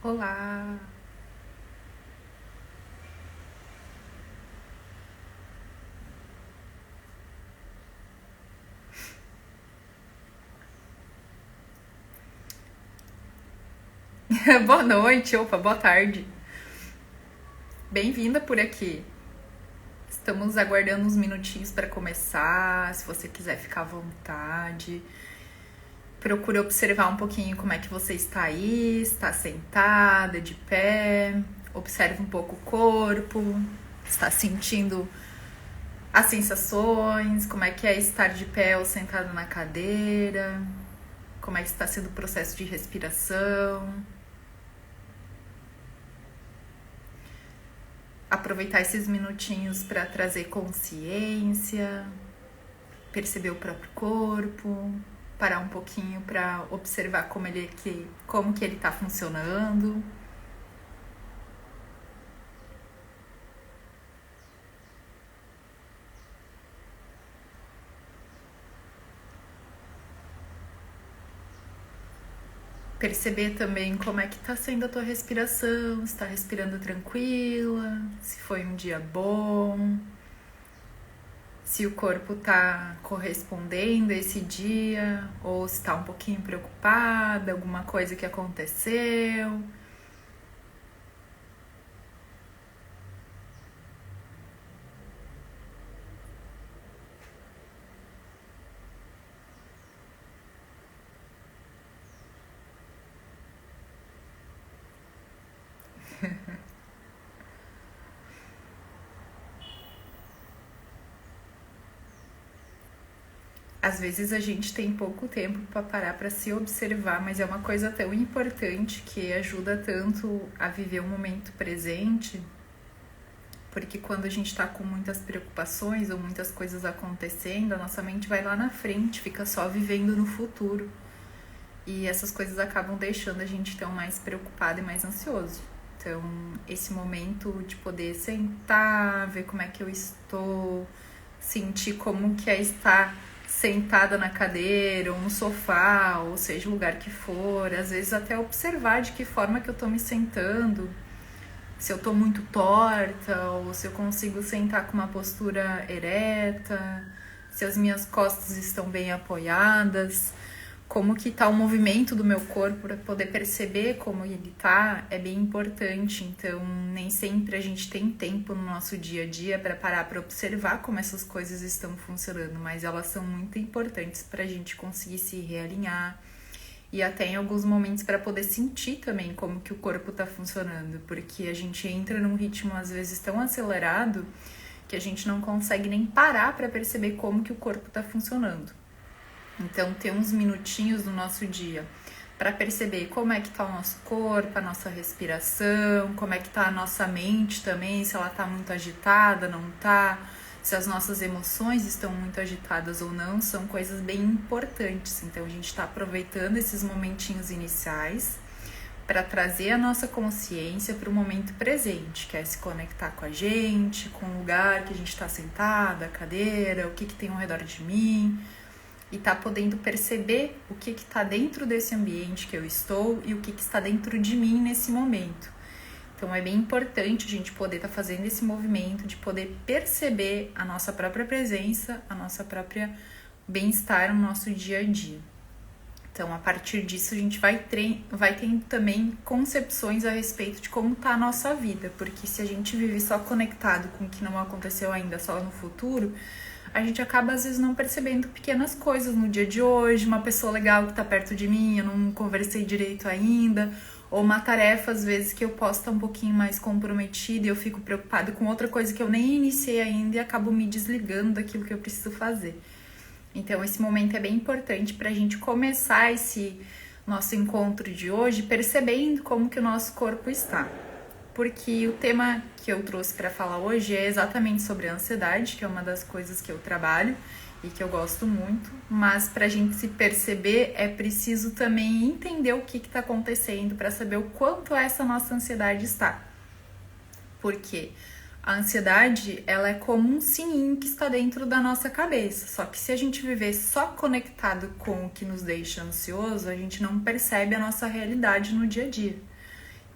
Olá! Boa noite, opa, boa tarde. Bem-vinda por aqui. Estamos aguardando uns minutinhos para começar. Se você quiser ficar à vontade, procure observar um pouquinho como é que você está aí, está sentada, de pé. Observe um pouco o corpo, está sentindo as sensações, como é que é estar de pé ou sentado na cadeira, como é que está sendo o processo de respiração. Aproveitar esses minutinhos para trazer consciência, perceber o próprio corpo, parar um pouquinho para observar como que ele está funcionando. Perceber também como é que está sendo a tua respiração, se está respirando tranquila, se foi um dia bom, se o corpo está correspondendo a esse dia, ou se está um pouquinho preocupada, alguma coisa que aconteceu. Às vezes a gente tem pouco tempo para parar para se observar, mas é uma coisa tão importante que ajuda tanto a viver o momento presente, porque quando a gente está com muitas preocupações ou muitas coisas acontecendo, a nossa mente vai lá na frente, fica só vivendo no futuro. E essas coisas acabam deixando a gente tão mais preocupado e mais ansioso. Então, esse momento de poder sentar, ver como é que eu estou, sentir como que é estar sentada na cadeira ou no sofá, ou seja, o lugar que for, às vezes até observar de que forma que eu tô me sentando, se eu tô muito torta ou se eu consigo sentar com uma postura ereta, se as minhas costas estão bem apoiadas, como que tá o movimento do meu corpo para poder perceber como ele tá, é bem importante. Então, nem sempre a gente tem tempo no nosso dia a dia para parar para observar como essas coisas estão funcionando, mas elas são muito importantes para a gente conseguir se realinhar e até em alguns momentos para poder sentir também como que o corpo tá funcionando, porque a gente entra num ritmo às vezes tão acelerado que a gente não consegue nem parar para perceber como que o corpo tá funcionando. Então, ter uns minutinhos no nosso dia para perceber como é que tá o nosso corpo, a nossa respiração, como é que tá a nossa mente também, se ela tá muito agitada, não tá, se as nossas emoções estão muito agitadas ou não, são coisas bem importantes. Então, a gente está aproveitando esses momentinhos iniciais para trazer a nossa consciência para o momento presente, que é se conectar com a gente, com o lugar que a gente está sentada, a cadeira, o que tem ao redor de mim, e tá podendo perceber o que está dentro desse ambiente que eu estou e o que está dentro de mim nesse momento. Então é bem importante a gente poder estar fazendo esse movimento de poder perceber a nossa própria presença, a nossa própria bem-estar no nosso dia a dia. Então, a partir disso, a gente vai tendo também concepções a respeito de como está a nossa vida, porque se a gente vive só conectado com o que não aconteceu ainda, só no futuro, a gente acaba às vezes não percebendo pequenas coisas no dia de hoje, uma pessoa legal que tá perto de mim, eu não conversei direito ainda, ou uma tarefa às vezes que eu posso estar um pouquinho mais comprometida e eu fico preocupada com outra coisa que eu nem iniciei ainda e acabo me desligando daquilo que eu preciso fazer. Então esse momento é bem importante para a gente começar esse nosso encontro de hoje percebendo como que o nosso corpo está. Porque o tema que eu trouxe para falar hoje é exatamente sobre a ansiedade, que é uma das coisas que eu trabalho e que eu gosto muito, mas para a gente se perceber é preciso também entender o que está acontecendo para saber o quanto essa nossa ansiedade está. Porque a ansiedade, ela é como um sininho que está dentro da nossa cabeça, só que se a gente viver só conectado com o que nos deixa ansioso, a gente não percebe a nossa realidade no dia a dia.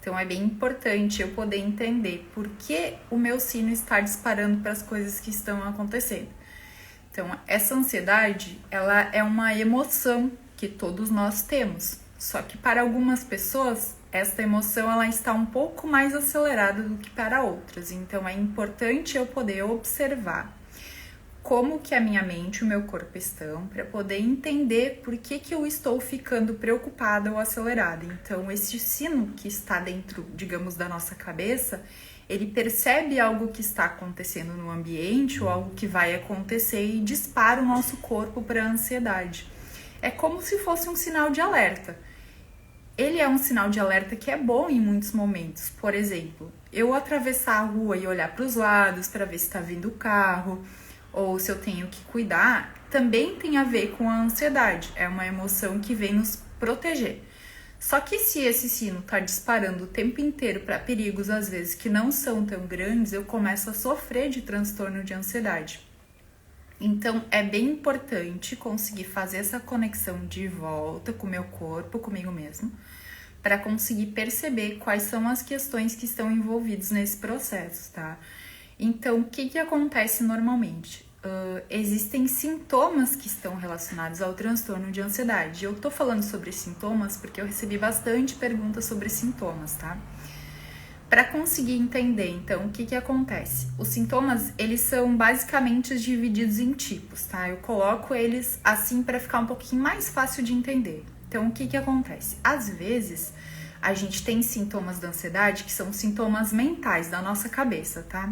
Então é bem importante eu poder entender por que o meu sino está disparando para as coisas que estão acontecendo. Então, essa ansiedade, ela é uma emoção que todos nós temos. Só que para algumas pessoas, essa emoção ela está um pouco mais acelerada do que para outras. Então, é importante eu poder observar como que a minha mente e o meu corpo estão para poder entender por que eu estou ficando preocupada ou acelerada. Então, esse sino que está dentro, digamos, da nossa cabeça, ele percebe algo que está acontecendo no ambiente ou algo que vai acontecer e dispara o nosso corpo para a ansiedade. É como se fosse um sinal de alerta. Ele é um sinal de alerta que é bom em muitos momentos. Por exemplo, eu atravessar a rua e olhar para os lados para ver se está vindo o carro ou se eu tenho que cuidar, também tem a ver com a ansiedade. É uma emoção que vem nos proteger. Só que se esse sino está disparando o tempo inteiro para perigos, às vezes, que não são tão grandes, eu começo a sofrer de transtorno de ansiedade. Então, é bem importante conseguir fazer essa conexão de volta com o meu corpo, comigo mesmo, para conseguir perceber quais são as questões que estão envolvidas nesse processo, tá? Então, o que acontece normalmente? Existem sintomas que estão relacionados ao transtorno de ansiedade. Eu tô falando sobre sintomas porque eu recebi bastante perguntas sobre sintomas, tá? Para conseguir entender, então, o que acontece? Os sintomas, eles são basicamente divididos em tipos, tá? Eu coloco eles assim para ficar um pouquinho mais fácil de entender. Então, o que acontece? Às vezes, a gente tem sintomas da ansiedade que são sintomas mentais da nossa cabeça, tá?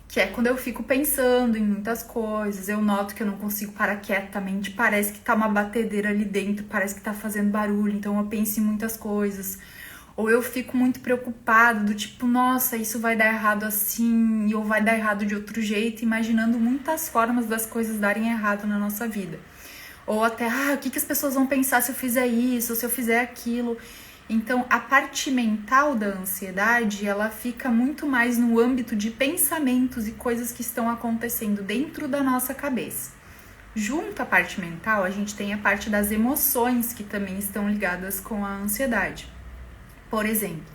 Que é quando eu fico pensando em muitas coisas, eu noto que eu não consigo parar quietamente, parece que tá uma batedeira ali dentro, parece que tá fazendo barulho, então eu penso em muitas coisas. Ou eu fico muito preocupada, do tipo, nossa, isso vai dar errado assim, ou vai dar errado de outro jeito, imaginando muitas formas das coisas darem errado na nossa vida. Ou até, o que as pessoas vão pensar se eu fizer isso, ou se eu fizer aquilo. Então, a parte mental da ansiedade, ela fica muito mais no âmbito de pensamentos e coisas que estão acontecendo dentro da nossa cabeça. Junto à parte mental, a gente tem a parte das emoções que também estão ligadas com a ansiedade. Por exemplo,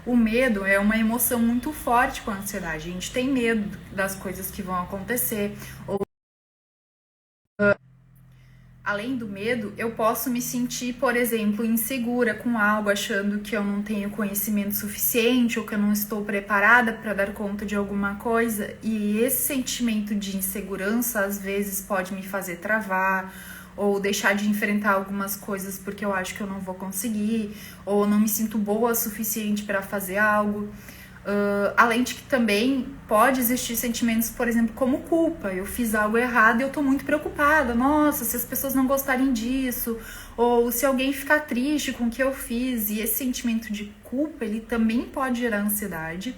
o medo é uma emoção muito forte com a ansiedade. A gente tem medo das coisas que vão acontecer, ou além do medo, eu posso me sentir, por exemplo, insegura com algo, achando que eu não tenho conhecimento suficiente ou que eu não estou preparada para dar conta de alguma coisa. E esse sentimento de insegurança, às vezes, pode me fazer travar ou deixar de enfrentar algumas coisas porque eu acho que eu não vou conseguir, ou não me sinto boa o suficiente para fazer algo. Além de que também pode existir sentimentos, por exemplo, como culpa. Eu fiz algo errado e eu tô muito preocupada. Nossa, se as pessoas não gostarem disso, ou se alguém ficar triste com o que eu fiz. E esse sentimento de culpa, ele também pode gerar ansiedade.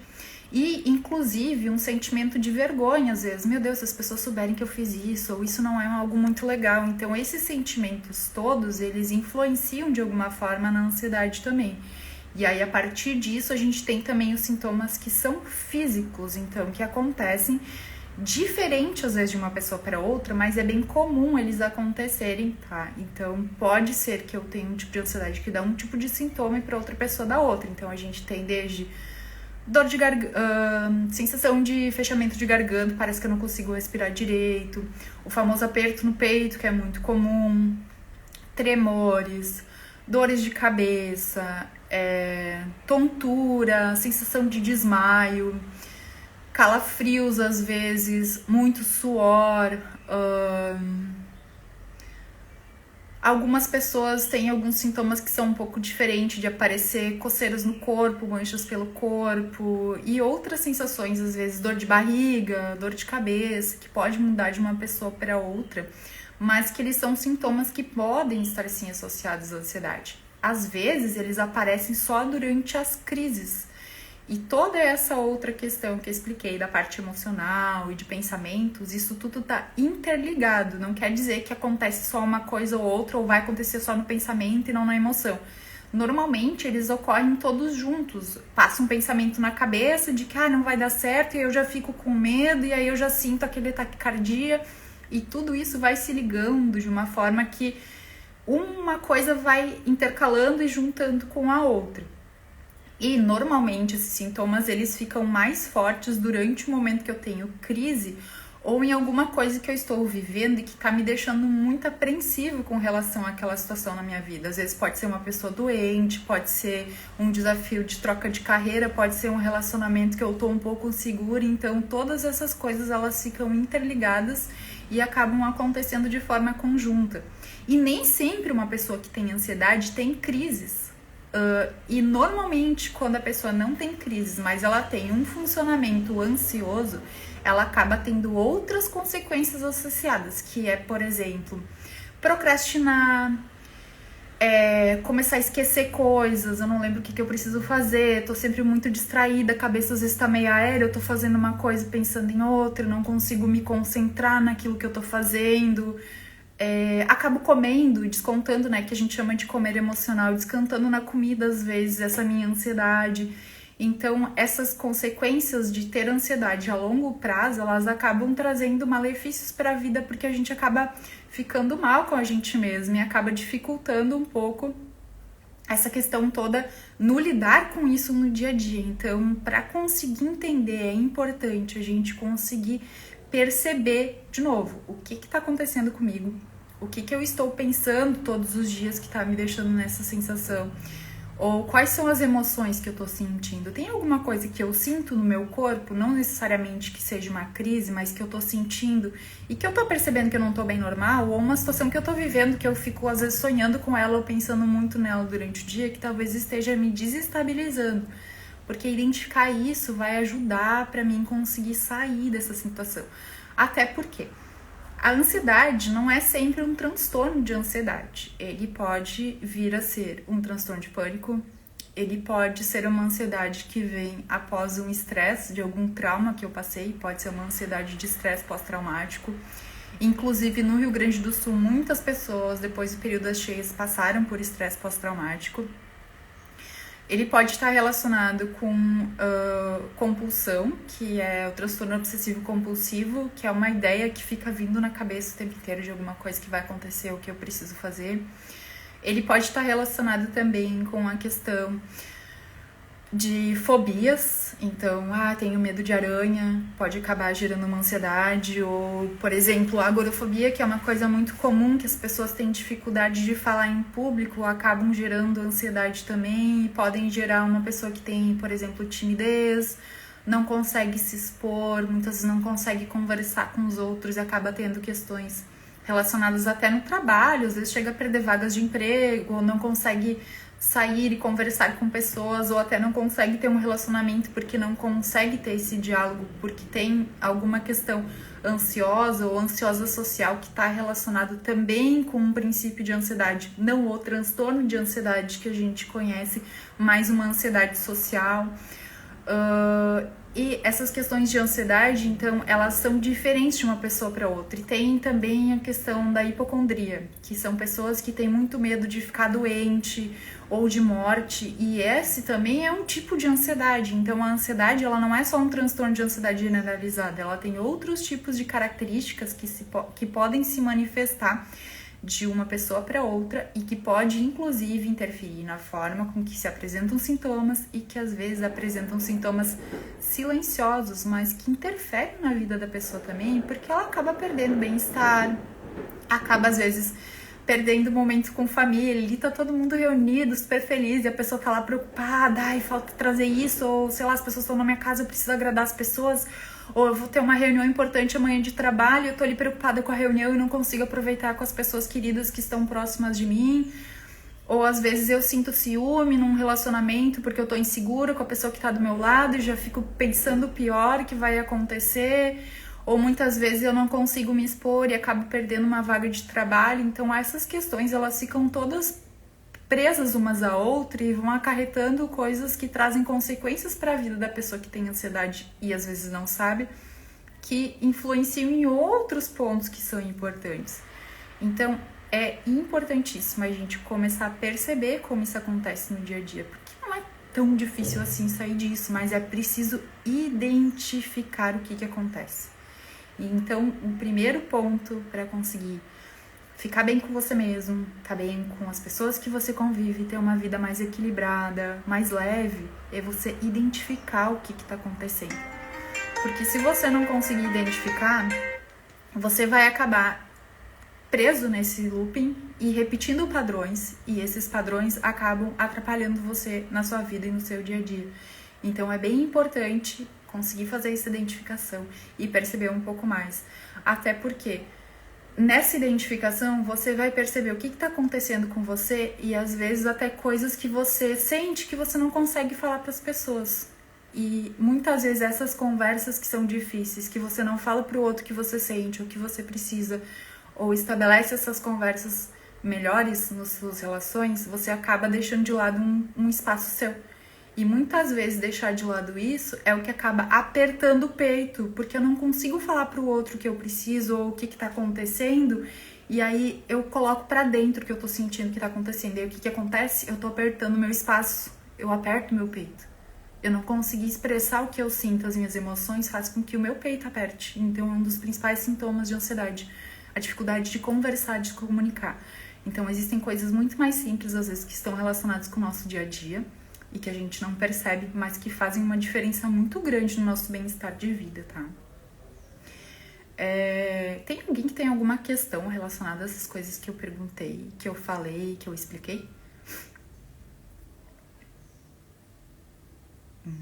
E, inclusive, um sentimento de vergonha, às vezes. Meu Deus, se as pessoas souberem que eu fiz isso, ou isso não é algo muito legal. Então, esses sentimentos todos, eles influenciam de alguma forma na ansiedade também. E aí, a partir disso, a gente tem também os sintomas que são físicos, então, que acontecem diferente, às vezes, de uma pessoa para outra, mas é bem comum eles acontecerem, tá? Então, pode ser que eu tenha um tipo de ansiedade que dá um tipo de sintoma e para outra pessoa dá outra. Então, a gente tem desde dor de garganta, sensação de fechamento de garganta, parece que eu não consigo respirar direito, o famoso aperto no peito, que é muito comum, tremores, dores de cabeça, tontura, sensação de desmaio, calafrios às vezes, muito suor. Algumas pessoas têm alguns sintomas que são um pouco diferentes, de aparecer coceiras no corpo, manchas pelo corpo e outras sensações, às vezes dor de barriga, dor de cabeça, que pode mudar de uma pessoa para outra, mas que eles são sintomas que podem estar sim associados à ansiedade. Às vezes eles aparecem só durante as crises. E toda essa outra questão que eu expliquei da parte emocional e de pensamentos, isso tudo tá interligado. Não quer dizer que acontece só uma coisa ou outra, ou vai acontecer só no pensamento e não na emoção. Normalmente eles ocorrem todos juntos. Passa um pensamento na cabeça de que não vai dar certo, e eu já fico com medo, e aí eu já sinto aquele taquicardia. E tudo isso vai se ligando de uma forma que uma coisa vai intercalando e juntando com a outra. E normalmente esses sintomas eles ficam mais fortes durante o momento que eu tenho crise ou em alguma coisa que eu estou vivendo e que tá me deixando muito apreensivo com relação àquela situação na minha vida. Às vezes pode ser uma pessoa doente, pode ser um desafio de troca de carreira, pode ser um relacionamento que eu tô um pouco insegura. Então todas essas coisas elas ficam interligadas e acabam acontecendo de forma conjunta. E nem sempre uma pessoa que tem ansiedade tem crises. E normalmente quando a pessoa não tem crises, mas ela tem um funcionamento ansioso, ela acaba tendo outras consequências associadas, que é, por exemplo, procrastinar, começar a esquecer coisas, eu não lembro o que eu preciso fazer, tô sempre muito distraída, a cabeça às vezes tá meio aérea, eu tô fazendo uma coisa pensando em outra, não consigo me concentrar naquilo que eu tô fazendo. Acabo comendo, descontando, né, que a gente chama de comer emocional, descontando na comida às vezes essa minha ansiedade. Então essas consequências de ter ansiedade a longo prazo, elas acabam trazendo malefícios para a vida, porque a gente acaba ficando mal com a gente mesmo e acaba dificultando um pouco essa questão toda no lidar com isso no dia a dia. Então, para conseguir entender, é importante a gente conseguir perceber, de novo, o que está acontecendo comigo, o que eu estou pensando todos os dias que está me deixando nessa sensação, ou quais são as emoções que eu estou sentindo. Tem alguma coisa que eu sinto no meu corpo, não necessariamente que seja uma crise, mas que eu estou sentindo e que eu estou percebendo que eu não estou bem normal, ou uma situação que eu estou vivendo que eu fico às vezes sonhando com ela ou pensando muito nela durante o dia, que talvez esteja me desestabilizando. Porque identificar isso vai ajudar para mim conseguir sair dessa situação. Até porque a ansiedade não é sempre um transtorno de ansiedade. Ele pode vir a ser um transtorno de pânico, ele pode ser uma ansiedade que vem após um estresse de algum trauma que eu passei, pode ser uma ansiedade de estresse pós-traumático. Inclusive no Rio Grande do Sul, muitas pessoas depois do período das cheias passaram por estresse pós-traumático. Ele pode estar relacionado com compulsão, que é o transtorno obsessivo compulsivo, que é uma ideia que fica vindo na cabeça o tempo inteiro de alguma coisa que vai acontecer ou que eu preciso fazer. Ele pode estar relacionado também com a questão de fobias, então, tenho medo de aranha, pode acabar gerando uma ansiedade, ou, por exemplo, a agorafobia, que é uma coisa muito comum, que as pessoas têm dificuldade de falar em público, acabam gerando ansiedade também, e podem gerar uma pessoa que tem, por exemplo, timidez, não consegue se expor, muitas vezes não consegue conversar com os outros e acaba tendo questões relacionadas até no trabalho, às vezes chega a perder vagas de emprego, ou não consegue sair e conversar com pessoas, ou até não consegue ter um relacionamento porque não consegue ter esse diálogo, porque tem alguma questão ansiosa ou ansiosa social que está relacionado também com um princípio de ansiedade, não o transtorno de ansiedade que a gente conhece, mas uma ansiedade social. E essas questões de ansiedade, então, elas são diferentes de uma pessoa para outra. E tem também a questão da hipocondria, que são pessoas que têm muito medo de ficar doente ou de morte. E esse também é um tipo de ansiedade. Então, a ansiedade, ela não é só um transtorno de ansiedade generalizada. Ela tem outros tipos de características que podem se manifestar de uma pessoa para outra e que pode, inclusive, interferir na forma com que se apresentam sintomas e que, às vezes, apresentam sintomas silenciosos, mas que interferem na vida da pessoa também, porque ela acaba perdendo bem-estar, acaba, às vezes, perdendo momentos com família, ali tá todo mundo reunido, super feliz, e a pessoa tá lá preocupada, falta trazer isso, ou, sei lá, as pessoas estão na minha casa, eu preciso agradar as pessoas, ou eu vou ter uma reunião importante amanhã de trabalho, eu tô ali preocupada com a reunião e não consigo aproveitar com as pessoas queridas que estão próximas de mim. Ou às vezes eu sinto ciúme num relacionamento porque eu tô insegura com a pessoa que tá do meu lado e já fico pensando o pior que vai acontecer. Ou muitas vezes eu não consigo me expor e acabo perdendo uma vaga de trabalho. Então essas questões, elas ficam todas presas umas à outra e vão acarretando coisas que trazem consequências para a vida da pessoa que tem ansiedade e às vezes não sabe, que influenciam em outros pontos que são importantes. Então, é importantíssimo a gente começar a perceber como isso acontece no dia a dia, porque não é tão difícil assim sair disso, mas é preciso identificar o que acontece. E então, o primeiro ponto para conseguir ficar bem com você mesmo, tá bem com as pessoas que você convive, ter uma vida mais equilibrada, mais leve, é você identificar o que tá acontecendo. Porque se você não conseguir identificar, você vai acabar preso nesse looping e repetindo padrões, e esses padrões acabam atrapalhando você na sua vida e no seu dia a dia. Então é bem importante conseguir fazer essa identificação e perceber um pouco mais. Até porque nessa identificação você vai perceber o que está acontecendo com você e às vezes até coisas que você sente que você não consegue falar para as pessoas. E muitas vezes essas conversas que são difíceis, que você não fala para o outro que você sente ou que você precisa, ou estabelece essas conversas melhores nas suas relações, você acaba deixando de lado um espaço seu. E muitas vezes deixar de lado isso é o que acaba apertando o peito, porque eu não consigo falar pro outro o que eu preciso ou o que tá acontecendo, e aí eu coloco pra dentro o que eu tô sentindo que tá acontecendo. E aí o que acontece? Eu tô apertando meu espaço, eu aperto meu peito. Eu não consegui expressar o que eu sinto, as minhas emoções faz com que o meu peito aperte. Então é um dos principais sintomas de ansiedade, a dificuldade de conversar, de comunicar. Então existem coisas muito mais simples às vezes que estão relacionadas com o nosso dia a dia e que a gente não percebe, mas que fazem uma diferença muito grande no nosso bem-estar de vida, tá? Tem alguém que tem alguma questão relacionada a essas coisas que eu perguntei, que eu falei, que eu expliquei?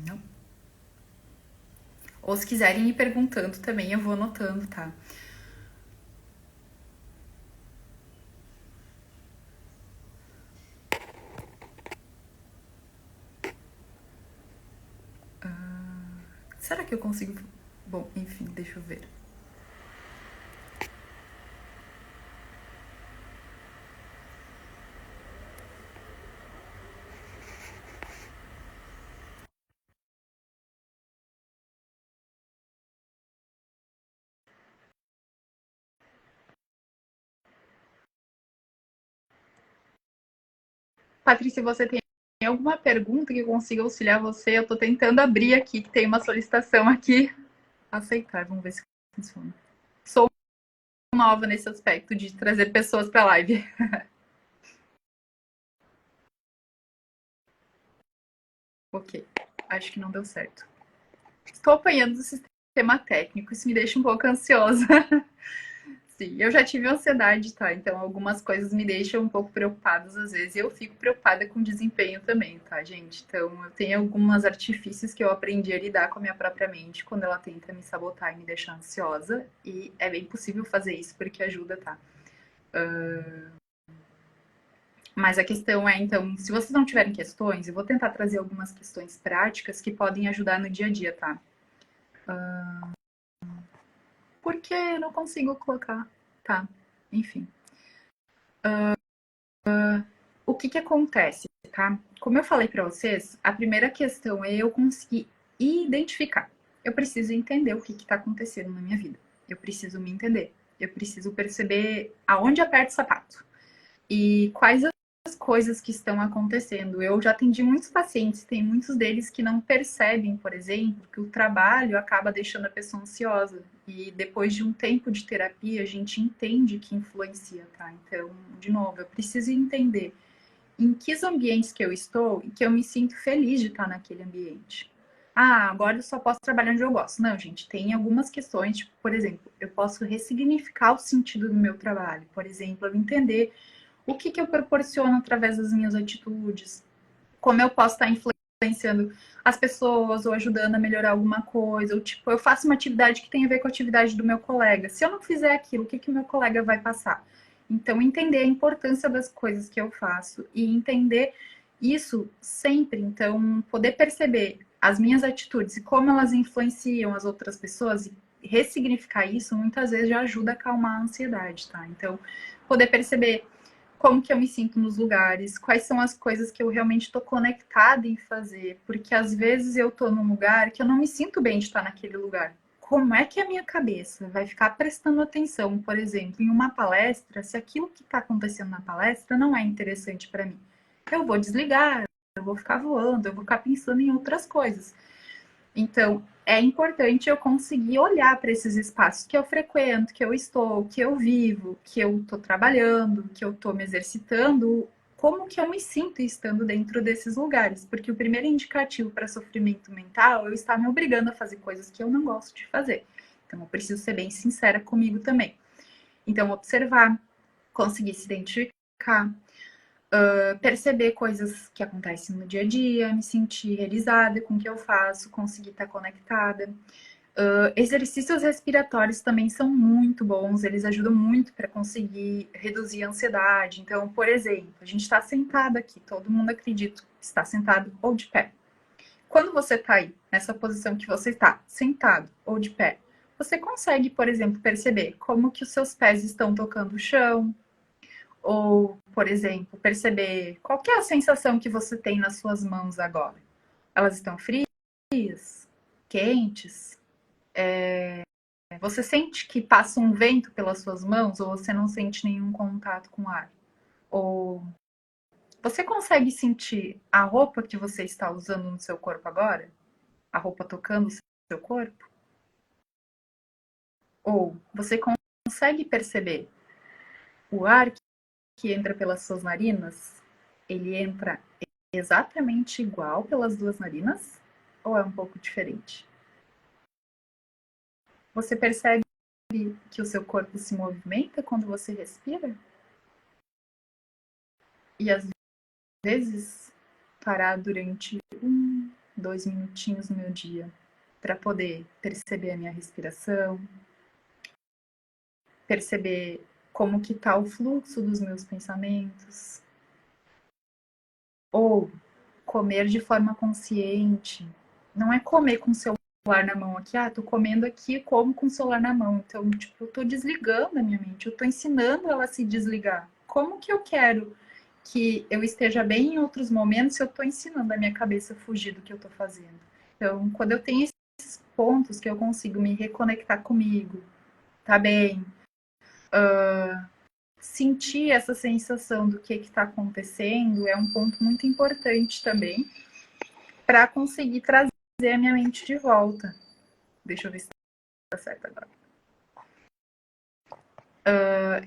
Não. Ou se quiserem ir perguntando também, eu vou anotando, tá? Será que eu consigo... Bom, enfim, deixa eu ver. Patrícia, você tem alguma pergunta que eu consiga auxiliar você? Eu tô tentando abrir aqui, que tem uma solicitação aqui. Aceitar, vamos ver se funciona. Sou nova nesse aspecto de trazer pessoas para live. Ok, acho que não deu certo. Estou apanhando do sistema técnico, isso me deixa um pouco ansiosa. Sim, eu já tive ansiedade, tá? Então algumas coisas me deixam um pouco preocupadas às vezes. E eu fico preocupada com o desempenho também, tá, gente? Então eu tenho alguns artifícios que eu aprendi a lidar com a minha própria mente quando ela tenta me sabotar e me deixar ansiosa. E é bem possível fazer isso porque ajuda, tá? Mas a questão é, então, se vocês não tiverem questões, eu vou tentar trazer algumas questões práticas que podem ajudar no dia a dia, tá? Por que eu não consigo colocar? Tá, enfim. O que acontece, tá? Como eu falei para vocês, a primeira questão é eu conseguir identificar. Eu preciso entender o que está acontecendo na minha vida. Eu preciso me entender. Eu preciso perceber aonde aperta o sapato. E quais as coisas que estão acontecendo. Eu já atendi muitos pacientes, tem muitos deles que não percebem, por exemplo, que o trabalho acaba deixando a pessoa ansiosa. E depois de um tempo de terapia, a gente entende que influencia, tá? Então, de novo, eu preciso entender em que ambientes que eu estou e que eu me sinto feliz de estar naquele ambiente. Ah, agora eu só posso trabalhar onde eu gosto. Não, gente, tem algumas questões, tipo, por exemplo, eu posso ressignificar o sentido do meu trabalho. Por exemplo, eu entender o que eu proporciono através das minhas atitudes, como eu posso estar influenciando as pessoas ou ajudando a melhorar alguma coisa, ou tipo, eu faço uma atividade que tem a ver com a atividade do meu colega. Se eu não fizer aquilo, o que o meu colega vai passar? Então, entender a importância das coisas que eu faço e entender isso sempre. Então, poder perceber as minhas atitudes e como elas influenciam as outras pessoas e ressignificar isso, muitas vezes já ajuda a acalmar a ansiedade, tá? Então, poder perceber como que eu me sinto nos lugares, quais são as coisas que eu realmente estou conectada em fazer, porque às vezes eu estou num lugar que eu não me sinto bem de estar naquele lugar. Como é que a minha cabeça vai ficar prestando atenção, por exemplo, em uma palestra, se aquilo que está acontecendo na palestra não é interessante para mim? Eu vou desligar, eu vou ficar voando, eu vou ficar pensando em outras coisas. Então, é importante eu conseguir olhar para esses espaços que eu frequento, que eu estou, que eu vivo, que eu estou trabalhando, que eu estou me exercitando, como que eu me sinto estando dentro desses lugares. Porque o primeiro indicativo para sofrimento mental é eu estar me obrigando a fazer coisas que eu não gosto de fazer. Então, eu preciso ser bem sincera comigo também. Então, observar, conseguir se identificar, perceber coisas que acontecem no dia a dia, me sentir realizada com o que eu faço, conseguir estar conectada. Exercícios respiratórios também são muito bons, eles ajudam muito para conseguir reduzir a ansiedade. Então, por exemplo, a gente está sentado aqui, todo mundo acredita que está sentado ou de pé. Quando você está aí, nessa posição que você está, sentado ou de pé, você consegue, por exemplo, perceber como que os seus pés estão tocando o chão, ou, por exemplo, perceber qual que é a sensação que você tem nas suas mãos agora. Elas estão frias, quentes? Você sente que passa um vento pelas suas mãos ou você não sente nenhum contato com o ar? Ou você consegue sentir a roupa que você está usando no seu corpo agora? A roupa tocando o seu corpo? Ou você consegue perceber o ar que entra pelas suas narinas? Ele entra exatamente igual pelas duas narinas? Ou é um pouco diferente? Você percebe que o seu corpo se movimenta quando você respira? E às vezes parar durante 2 minutinhos no meu dia para poder perceber a minha respiração, perceber como que tá o fluxo dos meus pensamentos, ou comer de forma consciente. Não é comer com o celular na mão aqui, tô comendo aqui, como com o celular na mão. Então, tipo, eu tô desligando a minha mente, eu tô ensinando ela a se desligar. Como que eu quero que eu esteja bem em outros momentos se eu tô ensinando a minha cabeça a fugir do que eu tô fazendo? Então, quando eu tenho esses pontos que eu consigo me reconectar comigo, tá bem? Sentir essa sensação do que está acontecendo é um ponto muito importante também para conseguir trazer a minha mente de volta. Deixa eu ver se tá certo agora.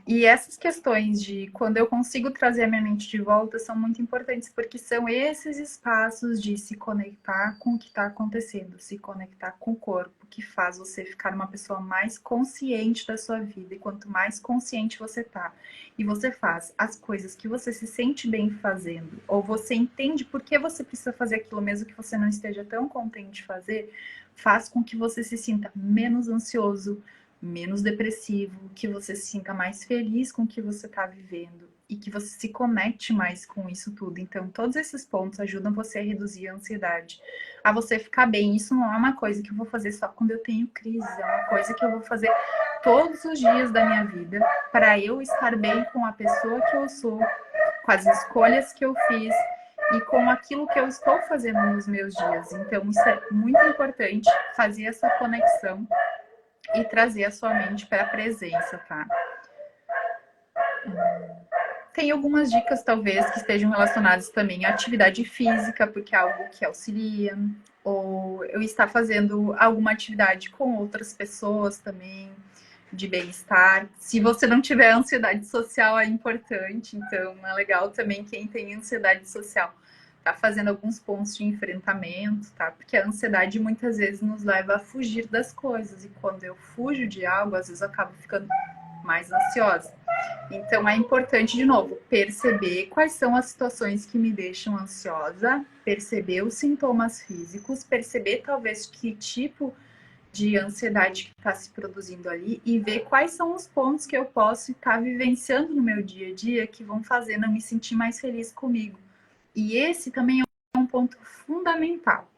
E essas questões de quando eu consigo trazer a minha mente de volta são muito importantes, porque são esses espaços de se conectar com o que está acontecendo, se conectar com o corpo, que faz você ficar uma pessoa mais consciente da sua vida. E quanto mais consciente você tá, e você faz as coisas que você se sente bem fazendo, ou você entende por que você precisa fazer aquilo mesmo que você não esteja tão contente de fazer, faz com que você se sinta menos ansioso, menos depressivo, que você se sinta mais feliz com o que você está vivendo e que você se conecte mais com isso tudo. Então, todos esses pontos ajudam você a reduzir a ansiedade, a você ficar bem. Isso não é uma coisa que eu vou fazer só quando eu tenho crise, é uma coisa que eu vou fazer todos os dias da minha vida para eu estar bem com a pessoa que eu sou, com as escolhas que eu fiz e com aquilo que eu estou fazendo nos meus dias. Então, isso é muito importante, fazer essa conexão e trazer a sua mente para a presença, tá? Tem algumas dicas, talvez, que estejam relacionadas também à atividade física, porque é algo que auxilia, ou eu estar fazendo alguma atividade com outras pessoas também, de bem-estar. Se você não tiver ansiedade social, é importante, então é legal também quem tem ansiedade social tá fazendo alguns pontos de enfrentamento, tá? Porque a ansiedade muitas vezes nos leva a fugir das coisas, e quando eu fujo de algo, às vezes eu acabo ficando mais ansiosa. Então é importante, de novo, perceber quais são as situações que me deixam ansiosa, perceber os sintomas físicos, perceber talvez que tipo de ansiedade que está se produzindo ali e ver quais são os pontos que eu posso estar vivenciando no meu dia a dia que vão fazendo eu me sentir mais feliz comigo. E esse também é um ponto fundamental.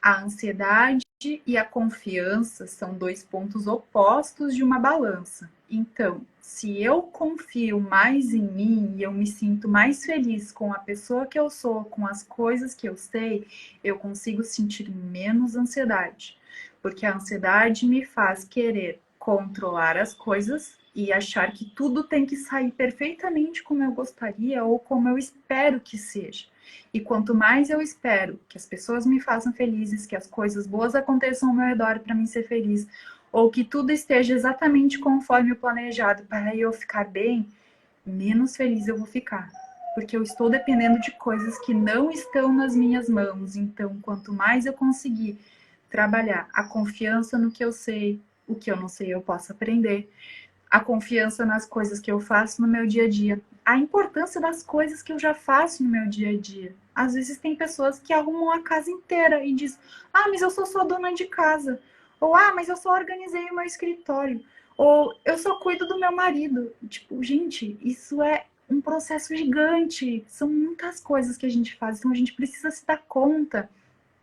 A ansiedade e a confiança são dois pontos opostos de uma balança. Então, se eu confio mais em mim e eu me sinto mais feliz com a pessoa que eu sou, com as coisas que eu sei, eu consigo sentir menos ansiedade. Porque a ansiedade me faz querer controlar as coisas e achar que tudo tem que sair perfeitamente como eu gostaria ou como eu espero que seja. E quanto mais eu espero que as pessoas me façam felizes, que as coisas boas aconteçam ao meu redor para mim ser feliz, ou que tudo esteja exatamente conforme o planejado para eu ficar bem, menos feliz eu vou ficar. Porque eu estou dependendo de coisas que não estão nas minhas mãos. Então, quanto mais eu conseguir trabalhar a confiança no que eu sei, o que eu não sei eu posso aprender, a confiança nas coisas que eu faço no meu dia a dia, a importância das coisas que eu já faço no meu dia a dia. Às vezes tem pessoas que arrumam a casa inteira e diz: "Ah, mas eu sou só dona de casa". Ou: "Ah, mas eu só organizei o meu escritório". Ou: "Eu só cuido do meu marido". Tipo, gente, isso é um processo gigante. São muitas coisas que a gente faz, então a gente precisa se dar conta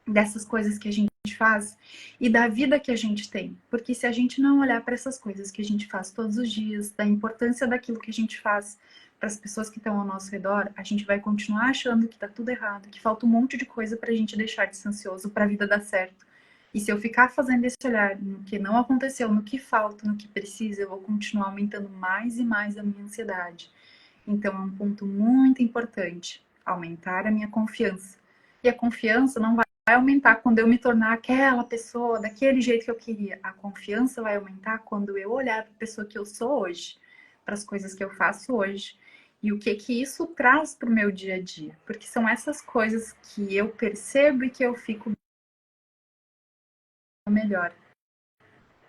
dessas coisas que a gente faz e da vida que a gente tem. Porque se a gente não olhar para essas coisas que a gente faz todos os dias, da importância daquilo que a gente faz para as pessoas que estão ao nosso redor, a gente vai continuar achando que tá tudo errado, que falta um monte de coisa para a gente deixar de ser ansioso para a vida dar certo. E se eu ficar fazendo esse olhar no que não aconteceu, no que falta, no que precisa, eu vou continuar aumentando mais e mais a minha ansiedade. Então é um ponto muito importante, aumentar a minha confiança. E a confiança não vai aumentar quando eu me tornar aquela pessoa, daquele jeito que eu queria. A confiança vai aumentar quando eu olhar para a pessoa que eu sou hoje, para as coisas que eu faço hoje. E o que que isso traz para o meu dia a dia. Porque são essas coisas que eu percebo e que eu fico melhor.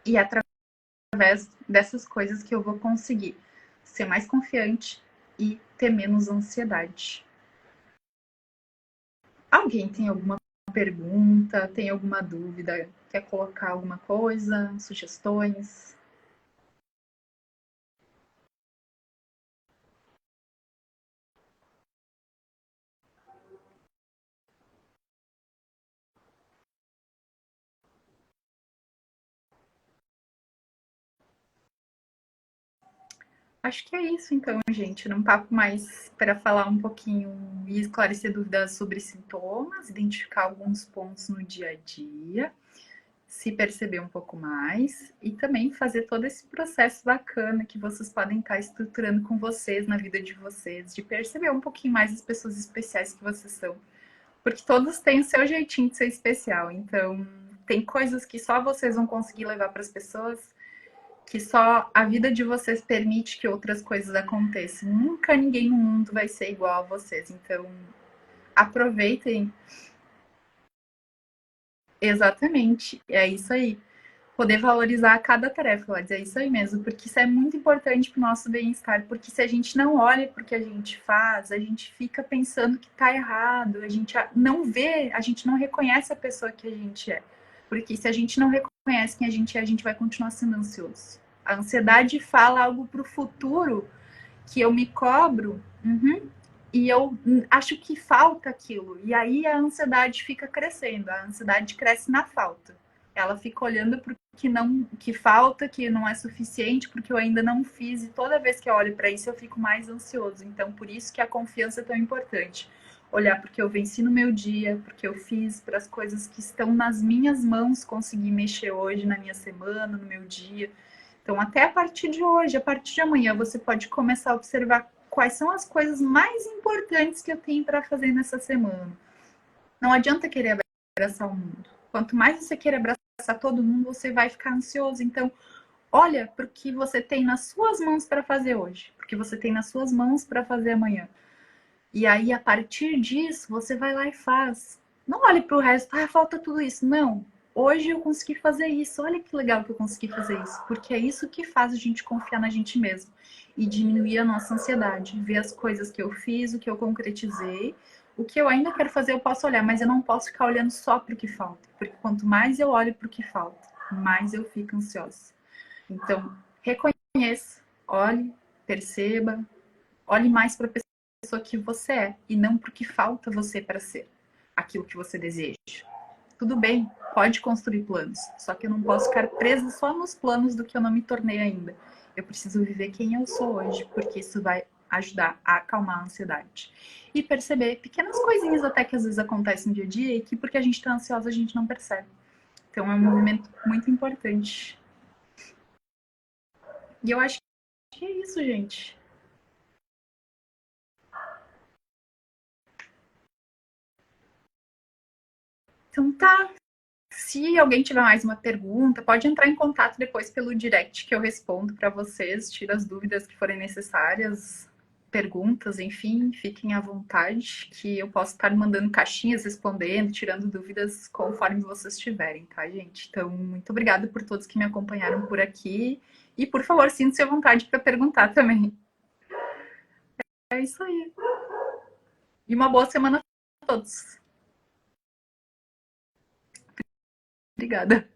E através dessas coisas que eu vou conseguir ser mais confiante e ter menos ansiedade. Alguém tem alguma pergunta, tem alguma dúvida, quer colocar alguma coisa, sugestões? Acho que é isso então, gente. Num papo mais para falar um pouquinho e esclarecer dúvidas sobre sintomas, identificar alguns pontos no dia a dia, se perceber um pouco mais e também fazer todo esse processo bacana que vocês podem estar estruturando com vocês na vida de vocês, de perceber um pouquinho mais as pessoas especiais que vocês são. Porque todos têm o seu jeitinho de ser especial. Então, tem coisas que só vocês vão conseguir levar para as pessoas, que só a vida de vocês permite que outras coisas aconteçam. Nunca ninguém no mundo vai ser igual a vocês. Então, aproveitem. Exatamente. É isso aí. Poder valorizar cada tarefa, Lads, é isso aí mesmo, porque isso é muito importante para o nosso bem-estar, porque se a gente não olha para o que a gente faz, a gente fica pensando que está errado, a gente não vê, a gente não reconhece a pessoa que a gente é, porque se a gente não reconhece quem a gente vai continuar sendo ansioso. A ansiedade fala algo para o futuro que eu me cobro, e eu acho que falta aquilo, e aí a ansiedade fica crescendo, a ansiedade cresce na falta. Ela fica olhando para o que não, que falta, que não é suficiente, porque eu ainda não fiz, e toda vez que eu olho para isso eu fico mais ansioso. Então, por isso que a confiança é tão importante. Olhar porque eu venci no meu dia, porque eu fiz, para as coisas que estão nas minhas mãos, conseguir mexer hoje na minha semana, no meu dia. Então, até a partir de hoje, a partir de amanhã, você pode começar a observar quais são as coisas mais importantes que eu tenho para fazer nessa semana. Não adianta querer abraçar o mundo. Quanto mais você querer abraçar todo mundo, você vai ficar ansioso. Então, olha para o que você tem nas suas mãos para fazer hoje, porque você tem nas suas mãos para fazer amanhã. E aí, a partir disso, você vai lá e faz. Não olhe para o resto, ah, falta tudo isso. Não. Hoje eu consegui fazer isso. Olha que legal que eu consegui fazer isso. Porque é isso que faz a gente confiar na gente mesmo e diminuir a nossa ansiedade. Ver as coisas que eu fiz, o que eu concretizei. O que eu ainda quero fazer, eu posso olhar, mas eu não posso ficar olhando só para o que falta. Porque quanto mais eu olho para o que falta, mais eu fico ansiosa. Então, reconheça, olhe, perceba, olhe mais para a pessoa que você é e não para o que falta você para ser aquilo que você deseja. Tudo bem, pode construir planos, só que eu não posso ficar presa só nos planos do que eu não me tornei ainda. Eu preciso viver quem eu sou hoje, porque isso vai ajudar a acalmar a ansiedade. E perceber pequenas coisinhas até que às vezes acontecem no dia a dia e que porque a gente está ansiosa a gente não percebe. Então é um movimento muito importante. E eu acho que é isso, gente. Então tá. Se alguém tiver mais uma pergunta, pode entrar em contato depois pelo direct que eu respondo para vocês, tiro as dúvidas que forem necessárias, perguntas, enfim, fiquem à vontade, que eu posso estar mandando caixinhas, respondendo, tirando dúvidas conforme vocês tiverem, tá, gente? Então, muito obrigada por todos que me acompanharam por aqui e, por favor, sinta-se à vontade para perguntar também. É isso aí. E uma boa semana a todos. Obrigada.